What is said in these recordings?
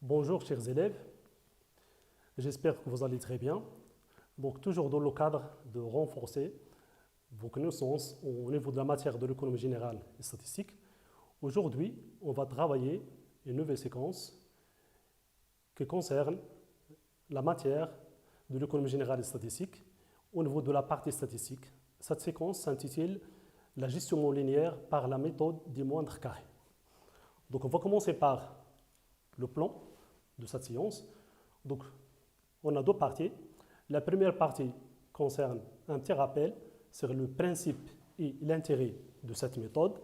Bonjour chers élèves, j'espère que vous allez très bien. Donc toujours dans le cadre de renforcer vos connaissances au niveau de la matière de l'économie générale et statistique, aujourd'hui on va travailler une nouvelle séquence qui concerne la matière de l'économie générale et statistique au niveau de la partie statistique. Cette séquence s'intitule la gestion linéaire par la méthode des moindres carrés. Donc on va commencer par le plan de cette séance. Donc, on a deux parties. La première partie concerne un petit rappel sur le principe et l'intérêt de cette méthode.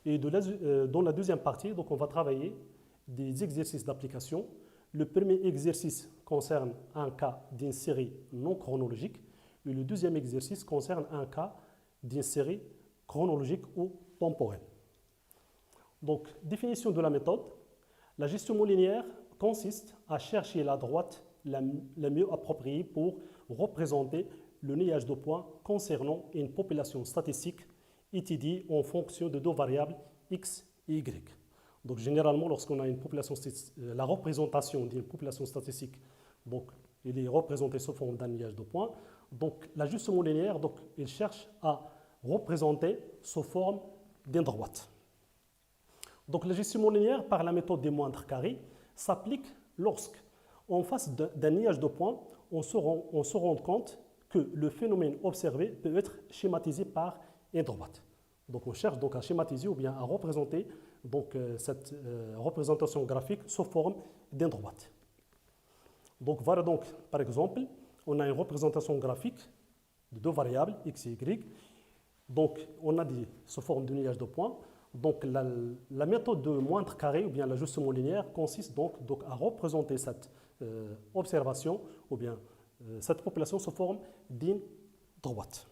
Et dans la deuxième partie, donc, on va travailler des exercices d'application. Le premier exercice concerne un cas d'une série non chronologique et le deuxième exercice concerne un cas d'une série chronologique ou temporelle. Donc, définition de la méthode. La gestion linéaire consiste à chercher la droite la mieux appropriée pour représenter le linéage de points concernant une population statistique étudiée en fonction de deux variables x et y. Donc généralement, lorsqu'on a une population la représentation d'une population statistique, donc elle est représentée sous forme d'un linéage de points. Donc l'ajustement linéaire, donc, il cherche à représenter sous forme d'une droite. Donc l'ajustement linéaire par la méthode des moindres carrés s'applique lorsque, en face d'un linéage de points, on se rend compte que le phénomène observé peut être schématisé par une droite. Donc on cherche donc à schématiser ou bien à représenter donc, cette représentation graphique sous forme d'une droite. Donc voilà donc par exemple, on a une représentation graphique de deux variables x et y. Donc on a dit sous forme de linéage de points. Donc la méthode de moindre carré ou bien l'ajustement linéaire consiste donc à représenter cette observation ou bien cette population sous forme d'une droite.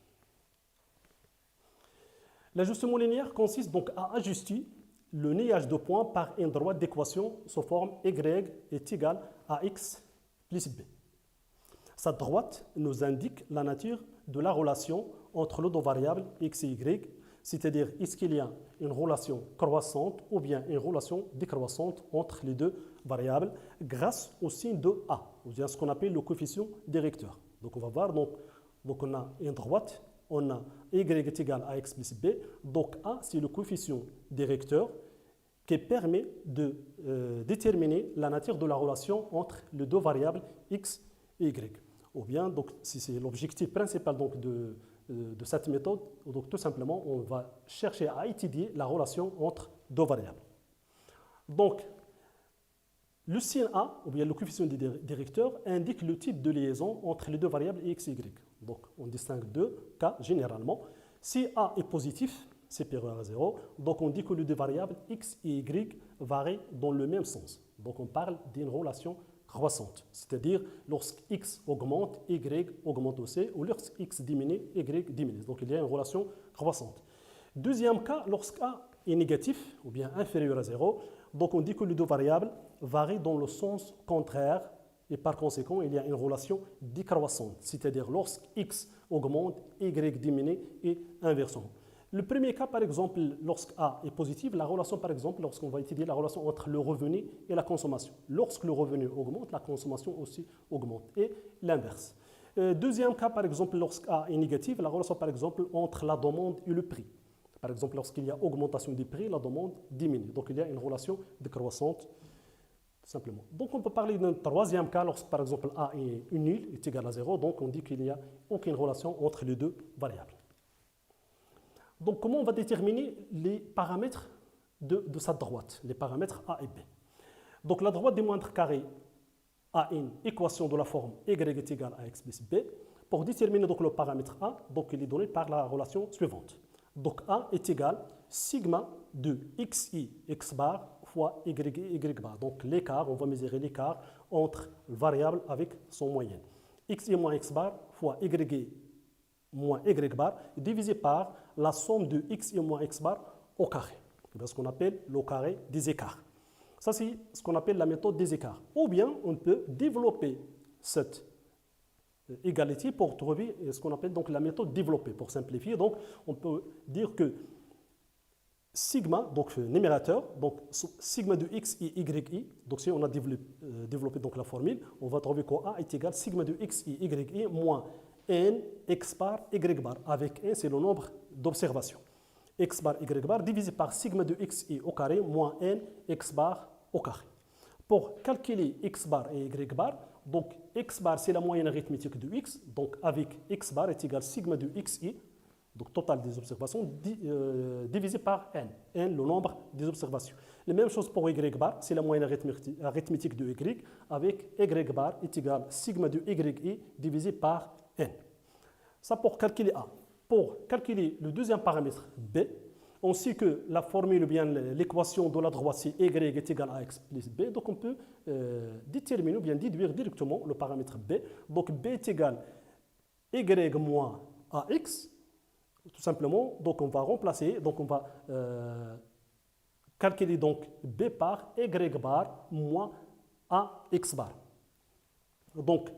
L'ajustement linéaire consiste donc à ajuster le linéage de points par une droite d'équation sous forme y est égal à x plus b. Cette droite nous indique la nature de la relation entre les deux variables x et y, c'est-à-dire est-ce qu'il y a une relation croissante ou bien une relation décroissante entre les deux variables grâce au signe de A, ou bien ce qu'on appelle le coefficient directeur. Donc on va voir, donc on a une droite, on a y est égal à x plus b, donc A c'est le coefficient directeur qui permet de déterminer la nature de la relation entre les deux variables x et y. Ou bien, donc, si c'est l'objectif principal donc, de cette méthode, donc tout simplement, on va chercher à étudier la relation entre deux variables. Donc, le signe A, ou bien le coefficient directeur, indique le type de liaison entre les deux variables x et y. Donc, on distingue deux cas généralement. Si A est positif, c'est supérieur à 0, donc on dit que les deux variables x et y varient dans le même sens. Donc, on parle d'une relation croissante, c'est-à-dire lorsque x augmente, y augmente aussi, ou lorsque x diminue, y diminue. Donc il y a une relation croissante. Deuxième cas, lorsque A est négatif ou bien inférieur à 0, donc on dit que les deux variables varient dans le sens contraire et par conséquent il y a une relation décroissante, c'est-à-dire lorsque x augmente, y diminue et inversement. Le premier cas, par exemple, lorsque A est positif, la relation, par exemple, lorsqu'on va étudier la relation entre le revenu et la consommation. Lorsque le revenu augmente, la consommation aussi augmente, et l'inverse. Deuxième cas, par exemple, lorsque A est négatif, la relation, par exemple, entre la demande et le prix. Par exemple, lorsqu'il y a augmentation des prix, la demande diminue. Donc, il y a une relation décroissante, tout simplement. Donc, on peut parler d'un troisième cas, lorsque, par exemple, A est nul, est égal à 0, donc on dit qu'il n'y a aucune relation entre les deux variables. Donc, comment on va déterminer les paramètres de cette droite, les paramètres A et B? Donc, la droite des moindres carrés a une équation de la forme y est égal à x plus b. Pour déterminer donc, le paramètre A, donc, il est donné par la relation suivante. Donc, A est égal sigma de xi x bar fois y bar. Donc, l'écart, on va mesurer l'écart entre variable avec son moyenne. Xi moins x bar fois y moins y bar divisé par la somme de x et moins x bar au carré. C'est ce qu'on appelle le carré des écarts. Ça, c'est ce qu'on appelle la méthode des écarts. Ou bien, on peut développer cette égalité pour trouver ce qu'on appelle donc la méthode développée. Pour simplifier, donc, on peut dire que sigma, donc numérateur, donc sigma de x i, y, donc si on a développé donc la formule, on va trouver que A est égal à sigma de x i, y, moins n x bar, y bar, avec n c'est le nombre d'observations. X bar, y bar divisé par sigma de x i au carré moins n x bar au carré. Pour calculer x bar et y bar, donc x bar c'est la moyenne arithmétique de x, donc avec x bar est égal à sigma de xi, donc total des observations, divisé par n, n le nombre des observations. La même chose pour y bar, c'est la moyenne arithmétique de y, avec y bar est égal à sigma de yi divisé par n. Ça pour calculer A. Pour calculer le deuxième paramètre B, on sait que la formule ou bien l'équation de la droite c'est y est égal à x plus b, donc on peut déterminer ou bien déduire directement le paramètre b. Donc b est égal à y moins ax, tout simplement. Donc on va remplacer, donc on va calculer donc b par y bar moins ax bar. Donc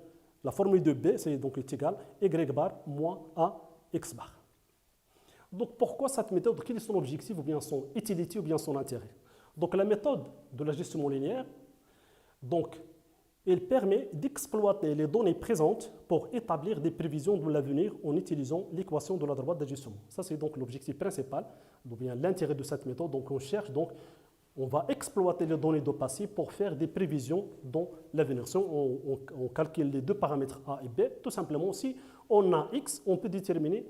la formule de b c'est donc est égal à y bar moins ax bar. Donc pourquoi cette méthode? Quel est son objectif ou bien son utilité ou bien son intérêt? Donc la méthode de l'ajustement linéaire, donc, elle permet d'exploiter les données présentes pour établir des prévisions de l'avenir en utilisant l'équation de la droite d'ajustement. Ça c'est donc l'objectif principal, ou bien l'intérêt de cette méthode. Donc on cherche donc, on va exploiter les données de passé pour faire des prévisions dans l'avenir. Si on calcule les deux paramètres A et B, tout simplement, si on a X, on peut déterminer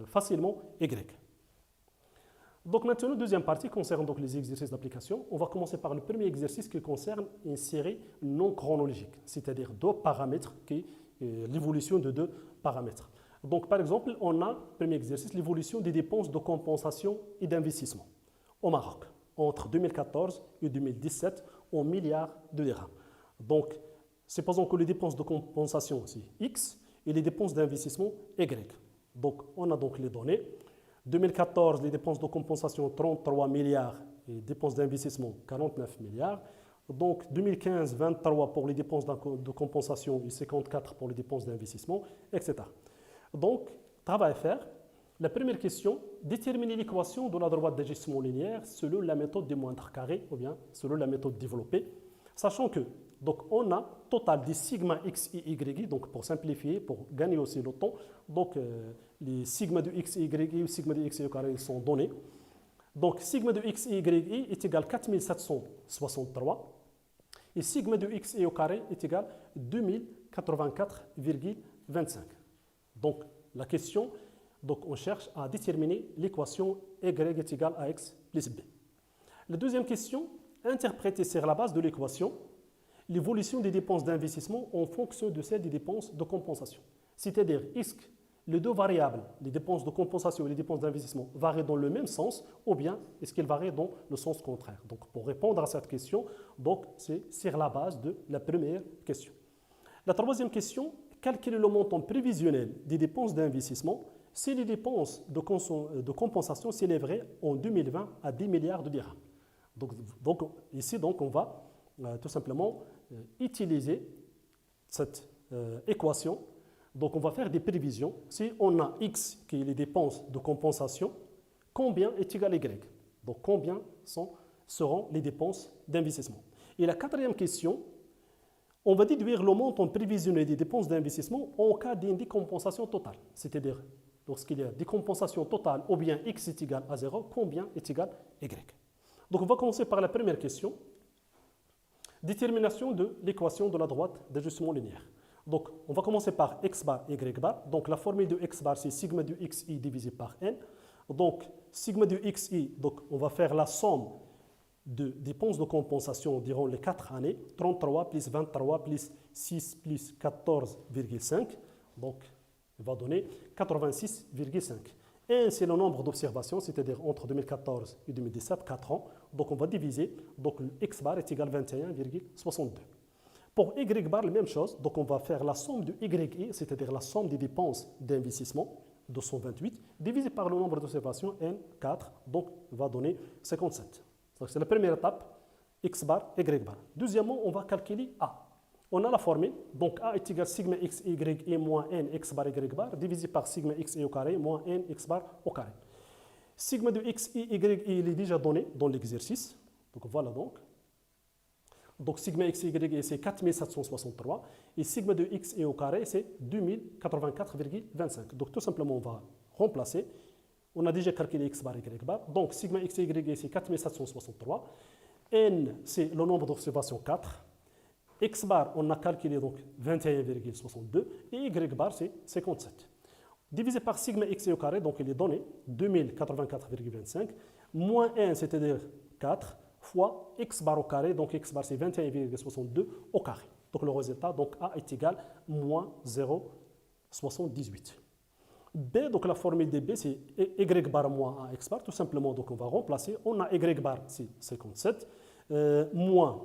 facilement Y. Donc maintenant, la deuxième partie concerne donc les exercices d'application. On va commencer par le premier exercice qui concerne une série non chronologique, c'est-à-dire deux paramètres, l'évolution de deux paramètres. Donc par exemple, on a, premier exercice, l'évolution des dépenses de compensation et d'investissement au Maroc entre 2014 et 2017 en milliards de dirhams. Donc, supposons que les dépenses de compensation, c'est X, et les dépenses d'investissement, Y. Donc, on a donc les données. 2014, les dépenses de compensation, 33 milliards, et dépenses d'investissement, 49 milliards. Donc, 2015, 23 pour les dépenses de compensation et 54 pour les dépenses d'investissement, etc. Donc, travail à faire. La première question, déterminer l'équation de la droite d'ajustement linéaire selon la méthode des moindres carrés ou bien selon la méthode développée, sachant que donc on a total des sigma x et y, donc pour simplifier, pour gagner aussi le temps, donc les sigma de x et y ou sigma de x et y au carré sont donnés. Donc sigma de x et y est égal à 4763 et sigma de x et au carré est égal à 2084,25. Donc la question, donc on cherche à déterminer l'équation y est égal à x plus b. La deuxième question, interpréter sur la base de l'équation l'évolution des dépenses d'investissement en fonction de celle des dépenses de compensation. C'est-à-dire, est-ce que les deux variables, les dépenses de compensation et les dépenses d'investissement, varient dans le même sens ou bien est-ce qu'elles varient dans le sens contraire? Donc pour répondre à cette question, c'est sur la base de la première question. La troisième question, calculer le montant prévisionnel des dépenses d'investissement si les dépenses de compensation s'élèveraient en 2020 à 10 milliards de dirhams. Donc ici, on va tout simplement utiliser cette équation. Donc on va faire des prévisions. Si on a X qui est les dépenses de compensation, combien est égal à Y? Donc combien seront les dépenses d'investissement? Et la quatrième question, on va déduire le montant prévisionnel des dépenses d'investissement en cas d'une décompensation totale. C'est-à-dire, lorsqu'il y a décompensation totale ou bien X est égal à 0, combien est égal à Y? Donc on va commencer par la première question. Détermination de l'équation de la droite d'ajustement linéaire. Donc on va commencer par x bar, y bar. Donc la formule de x bar c'est sigma de xi divisé par n. Donc sigma de xi, donc on va faire la somme de dépenses de compensation durant les 4 années, 33 plus 23 plus 6 plus 14,5, donc il va donner 86,5. Et c'est le nombre d'observations, c'est-à-dire entre 2014 et 2017, 4 ans. Donc on va diviser, donc le x bar est égal à 21,62. Pour y bar, la même chose, donc on va faire la somme de yi, c'est-à-dire la somme des dépenses d'investissement, 228, divisé par le nombre d'observations, n4, donc va donner 57. C'est la première étape, x bar, y bar. Deuxièmement, on va calculer A. On a la formule, donc A est égal à sigma x, y, moins n, x bar, y bar, divisé par sigma x, y au carré, moins n, x bar au carré. Sigma de x et y, il est déjà donné dans l'exercice. Donc voilà donc. Donc sigma x et y, c'est 4763. Et sigma de x et au carré, c'est 2084,25. Donc tout simplement, on va remplacer. On a déjà calculé x bar et y bar. Donc sigma x et y, c'est 4763. N, c'est le nombre d'observations 4. X bar, on a calculé donc 21,62. Et y bar, c'est 57. Divisé par sigma x au carré, donc il est donné 2084,25. Moins 1, c'est-à-dire 4, fois x bar au carré, donc x bar c'est 21,62 au carré. Donc le résultat, donc A est égal à moins 0,78. B, donc la formule de B, c'est y bar moins A x bar, tout simplement, donc on va remplacer. On a y bar, c'est 57, moins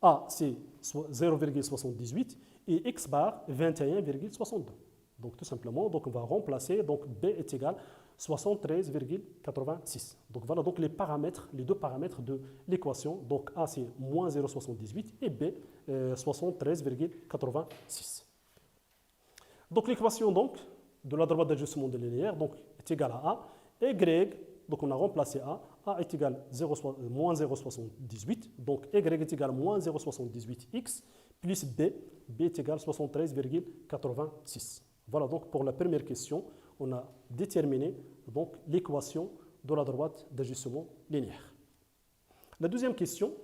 A, c'est 0,78, et x bar, 21,62. Donc tout simplement, donc on va remplacer, donc B est égal à 73,86. Donc voilà donc les paramètres, les deux paramètres de l'équation. Donc A c'est moins 0,78 et B 73,86. Donc l'équation donc de la droite d'ajustement de linéaire donc, est égale à A. Y, donc on a remplacé A. A est égal à moins 0,78. Donc Y est égal à moins 0,78x plus B. B est égal à 73,86. Voilà donc pour la première question, on a déterminé donc l'équation de la droite d'ajustement linéaire. La deuxième question,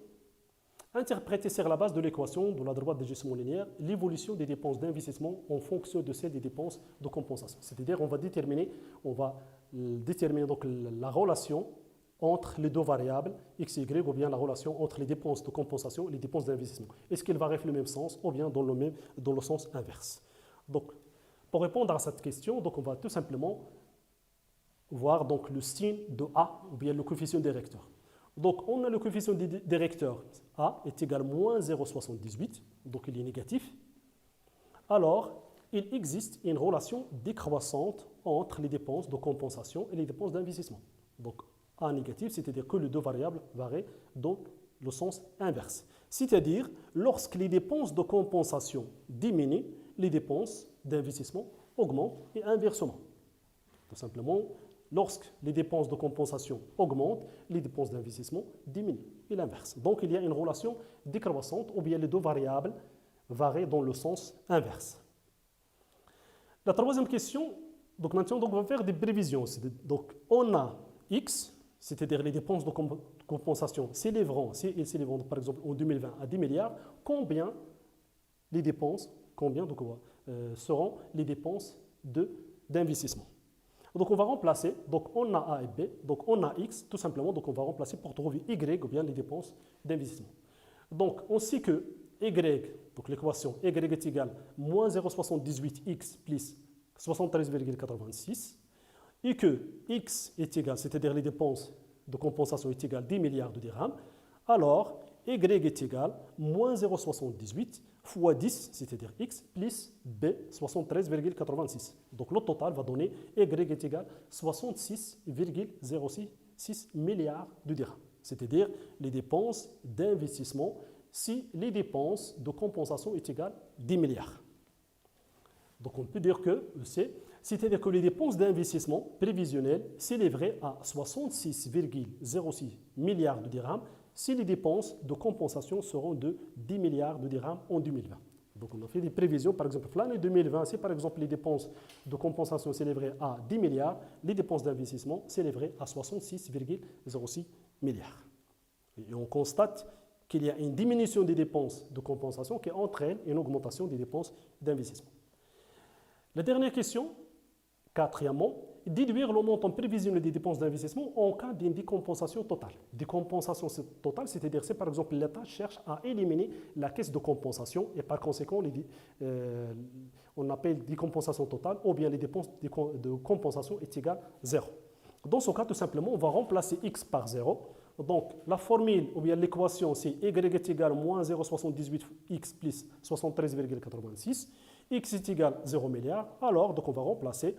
interpréter sur la base de l'équation de la droite d'ajustement linéaire l'évolution des dépenses d'investissement en fonction de celle des dépenses de compensation. C'est-à-dire on va déterminer donc la relation entre les deux variables x et y ou bien la relation entre les dépenses de compensation et les dépenses d'investissement. Est-ce qu'elle va dans le même sens ou bien dans le sens inverse? Donc, pour répondre à cette question, donc on va tout simplement voir donc le signe de A ou bien le coefficient directeur. Donc on a le coefficient directeur A est égal à moins 0,78, donc il est négatif. Alors, il existe une relation décroissante entre les dépenses de compensation et les dépenses d'investissement. Donc A négatif, c'est-à-dire que les deux variables varient dans le sens inverse. C'est-à-dire, lorsque les dépenses de compensation diminuent, les dépenses d'investissement augmentent et inversement. Tout simplement, lorsque les dépenses de compensation augmentent, les dépenses d'investissement diminuent et l'inverse. Donc il y a une relation décroissante ou bien les deux variables varient dans le sens inverse. La troisième question, donc maintenant donc on va faire des prévisions. Donc on a X, c'est-à-dire les dépenses de compensation s'élèveront, si elles s'élèveront par exemple en 2020 à 10 milliards, combien seront les dépenses d'investissement. Donc on va remplacer, donc on a A et B, donc on a X, tout simplement, donc on va remplacer pour trouver Y ou bien les dépenses d'investissement. Donc on sait que Y, donc l'équation Y est égale à moins 0,78X plus 73,86 et que X est égal, c'est-à-dire les dépenses de compensation est égal à 10 milliards de dirhams, alors Y est égal à moins 0,78 fois 10, c'est-à-dire X, plus B, 73,86. Donc le total va donner Y est égal à 66,06 milliards de dirhams. C'est-à-dire les dépenses d'investissement si les dépenses de compensation est égale à 10 milliards. Donc on peut dire que c'est-à-dire que les dépenses d'investissement prévisionnelles s'élèveraient à 66,06 milliards de dirhams si les dépenses de compensation seront de 10 milliards de dirhams en 2020. Donc on a fait des prévisions, par exemple, l'année 2020, si par exemple les dépenses de compensation s'élèveraient à 10 milliards, les dépenses d'investissement s'élèveraient à 66,06 milliards. Et on constate qu'il y a une diminution des dépenses de compensation qui entraîne une augmentation des dépenses d'investissement. La dernière question, quatrièmement, déduire le montant prévisionnel des dépenses d'investissement en cas d'une décompensation totale. Décompensation totale, c'est-à-dire si par exemple l'État cherche à éliminer la caisse de compensation et par conséquent on appelle décompensation totale ou bien les dépenses de compensation est égale à 0. Dans ce cas, tout simplement, on va remplacer x par 0. Donc la formule ou bien l'équation c'est y est égal à moins 0,78x plus 73,86. X est égal à 0 milliard. Alors donc on va remplacer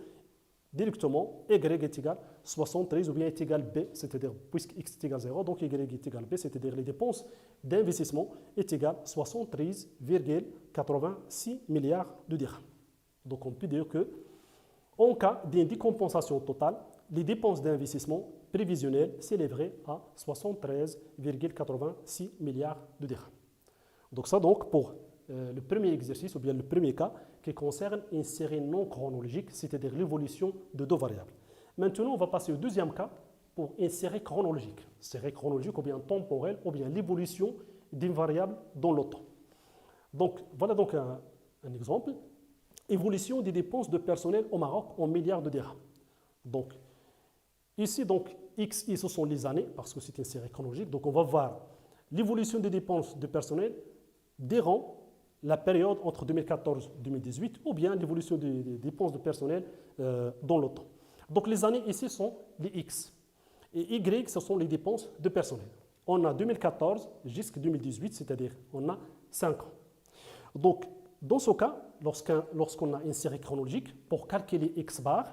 directement y est égal à 73 ou bien est égal à b, c'est-à-dire puisque x est égal à 0, donc y est égal à b, c'est-à-dire les dépenses d'investissement est égal à 73,86 milliards de dirhams. Donc on peut dire que en cas d'une décompensation totale, les dépenses d'investissement prévisionnel s'élèverait à 73,86 milliards de dirhams. Donc ça donc pour le premier exercice ou bien le premier cas qui concerne une série non chronologique, c'est-à-dire l'évolution de deux variables. Maintenant, on va passer au deuxième cas pour une série chronologique ou bien temporelle ou bien l'évolution d'une variable dans le temps. Donc voilà donc un exemple. Évolution des dépenses de personnel au Maroc en milliards de dirhams. Donc ici donc XI ce sont les années parce que c'est une série chronologique. Donc on va voir l'évolution des dépenses de personnel durant la période entre 2014 et 2018 ou bien l'évolution des dépenses de personnel dans le temps. Donc les années ici sont les X et Y ce sont les dépenses de personnel. On a 2014 jusqu'à 2018, c'est-à-dire on a 5 ans. Donc dans ce cas, lorsqu'on a une série chronologique, pour calculer X bar,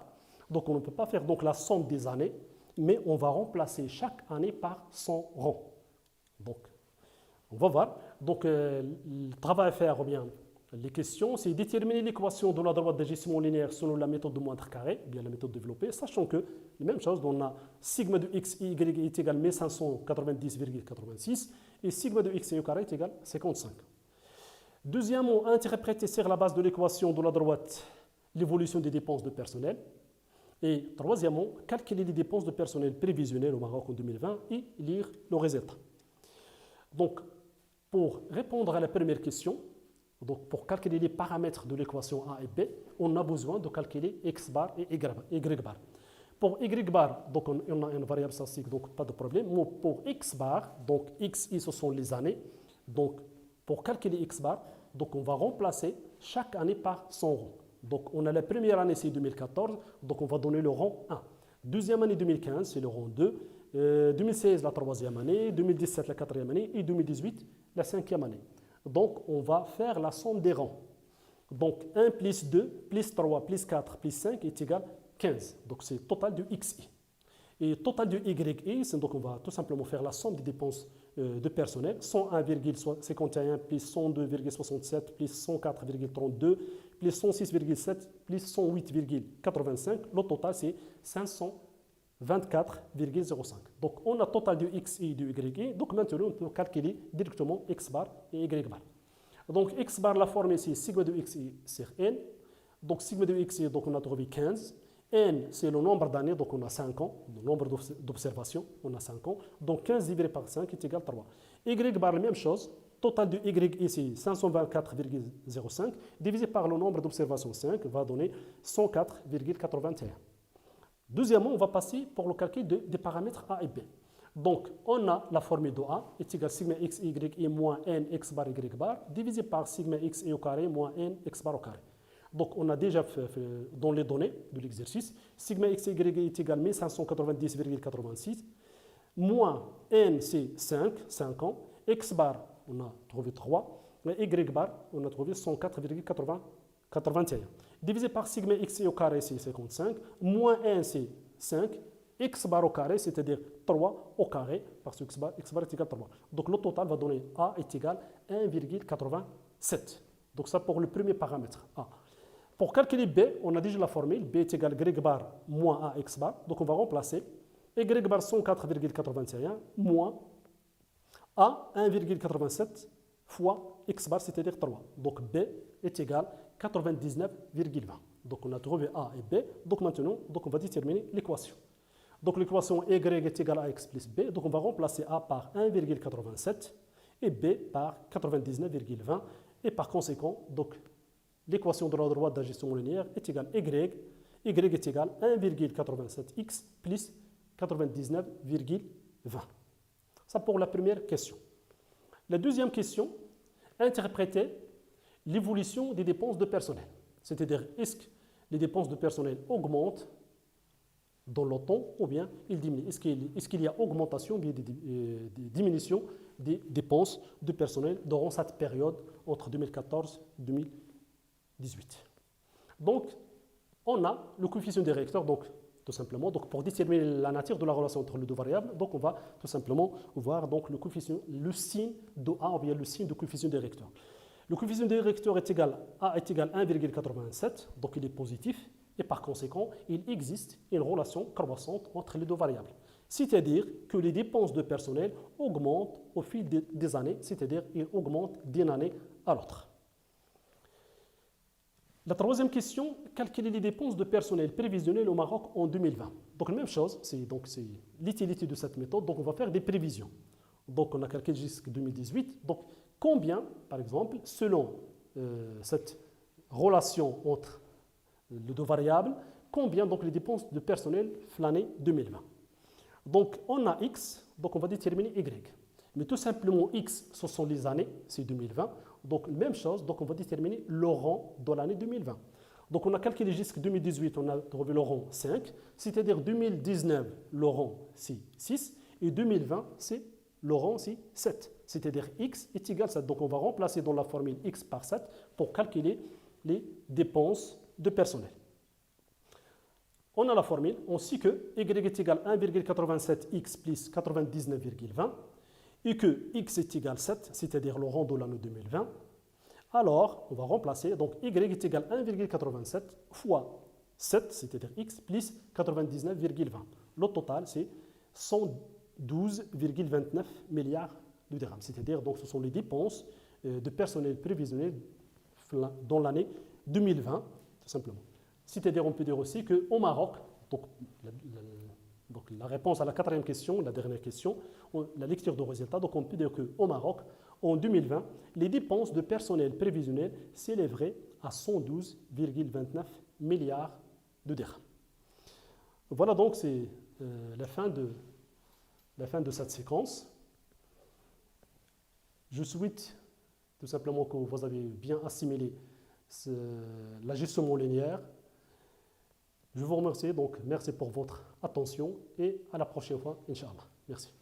donc on ne peut pas faire donc la somme des années, mais on va remplacer chaque année par son rang. Donc on va voir. Donc, le travail à faire, ou bien les questions, c'est déterminer l'équation de la droite d'ajustement linéaire selon la méthode de moindre carré, ou bien la méthode développée, sachant que, la même chose, on a sigma de x y est égal à 1590,86 et sigma de x au carré est égal à 55. Deuxièmement, interpréter sur la base de l'équation de la droite l'évolution des dépenses de personnel. Et troisièmement, calculer les dépenses de personnel prévisionnelles au Maroc en 2020 et lire le résultat. Donc, pour répondre à la première question, donc pour calculer les paramètres de l'équation A et B, on a besoin de calculer X bar et Y bar. Pour Y bar, donc on a une variable statistique, donc pas de problème. Mais pour X bar, donc XI ce sont les années. Donc pour calculer X bar, donc on va remplacer chaque année par son rang. Donc on a la première année, c'est 2014, donc on va donner le rang 1. Deuxième année 2015, c'est le rang 2. 2016, la troisième année, 2017, la quatrième année et 2018, la cinquième année. Donc, on va faire la somme des rangs. Donc, 1 plus 2, plus 3, plus 4, plus 5 est égal à 15. Donc, c'est le total du XI. Et le total du YI, donc on va tout simplement faire la somme des dépenses de personnel. 101,51 plus 102,67 plus 104,32 plus 106,7 plus 108,85. Le total, c'est 524,05. Donc, on a le total du XI et du YI. Donc, maintenant, on peut calculer directement X bar et Y bar. Donc, X bar, la forme ici, sigma de XI sur N. Donc, sigma de XI, donc on a trouvé 15. N, c'est le nombre d'années, donc on a 5 ans. Le nombre d'observations, on a 5 ans. Donc, 15 divisé par 5 est égal à 3. Y bar, la même chose. Total du Y ici, 524,05. Divisé par le nombre d'observations, 5, va donner 104,81. Deuxièmement, on va passer pour le calcul des paramètres A et B. Donc, on a la formule de A est égale à sigma x, y et moins n x bar, y bar, divisé par sigma x et au carré moins n x bar au carré. Donc, on a déjà fait dans les données de l'exercice, sigma x, y est égal à 1590,86, moins n, c'est 5 ans, x bar, on a trouvé 3, et y bar, on a trouvé 104,81. Divisé par sigma x au carré, c'est 55, moins 1, c'est 5, x bar au carré, c'est-à-dire 3 au carré, parce que x bar est égal à 3. Donc le total va donner A est égal à 1,87. Donc ça pour le premier paramètre A. Pour calculer B, on a déjà la formule, B est égal à y bar moins A x bar, donc on va remplacer y bar 104,81 moins A 1,87 fois x bar, c'est-à-dire 3. Donc B est égal à 99,20. Donc on a trouvé A et B. Donc maintenant, on va déterminer l'équation. Donc l'équation Y est égale à X plus B. Donc on va remplacer A par 1,87 et B par 99,20. Et par conséquent, donc l'équation de la droite d'ajustement linéaire est égale à Y. Y est égal à 1,87X plus 99,20. Ça pour la première question. La deuxième question, interpréter l'évolution des dépenses de personnel. C'est-à-dire, est-ce que les dépenses de personnel augmentent dans le temps ou bien ils diminuent? Est-ce qu'il y a augmentation ou bien diminution des dépenses de personnel durant cette période entre 2014 et 2018? Donc, on a le coefficient directeur, donc tout simplement, donc pour déterminer la nature de la relation entre les deux variables, donc on va tout simplement voir donc le coefficient, le signe de A ou bien le signe de coefficient directeur. Le coefficient directeur est égal à 1,87, donc il est positif, et par conséquent, il existe une relation croissante entre les deux variables. C'est-à-dire que les dépenses de personnel augmentent au fil des années, c'est-à-dire qu'ils augmentent d'une année à l'autre. La troisième question, calculer les dépenses de personnel prévisionnelles au Maroc en 2020. Donc, la même chose, c'est l'utilité de cette méthode. Donc, on va faire des prévisions. Donc, on a calculé jusqu'en 2018. Donc, combien, par exemple, selon cette relation entre les deux variables, combien donc les dépenses de personnel l'année 2020. Donc, on a X, donc on va déterminer Y. Mais tout simplement, X, ce sont les années, c'est 2020. Donc, même chose, donc on va déterminer le rang de l'année 2020. Donc, on a calculé jusqu'en 2018, on a trouvé le rang 5, c'est-à-dire 2019, le rang c'est 6, et 2020, c'est le rang c'est 7, c'est-à-dire X est égal à 7. Donc, on va remplacer dans la formule X par 7 pour calculer les dépenses de personnel. On a la formule, on sait que Y est égal à 1,87X plus 99,20 et que X est égal à 7, c'est-à-dire le rang de l'année 2020. Alors, on va remplacer, donc Y est égal à 1,87 fois 7, c'est-à-dire X plus 99,20. Le total, c'est 112,29 milliards de dirhams, c'est-à-dire donc ce sont les dépenses de personnel prévisionnel dans l'année 2020, tout simplement. C'est-à-dire, on peut dire aussi qu'au Maroc, donc la réponse à la quatrième question, la dernière question, la lecture de résultats, donc on peut dire qu'au Maroc, en 2020, les dépenses de personnel prévisionnel s'élèveraient à 112,29 milliards de dirhams. Voilà donc, c'est la fin de cette séquence. Je souhaite tout simplement que vous avez bien assimilé la gestion linéaire. Je vous remercie, donc merci pour votre attention et à la prochaine fois, Inch'Allah. Merci.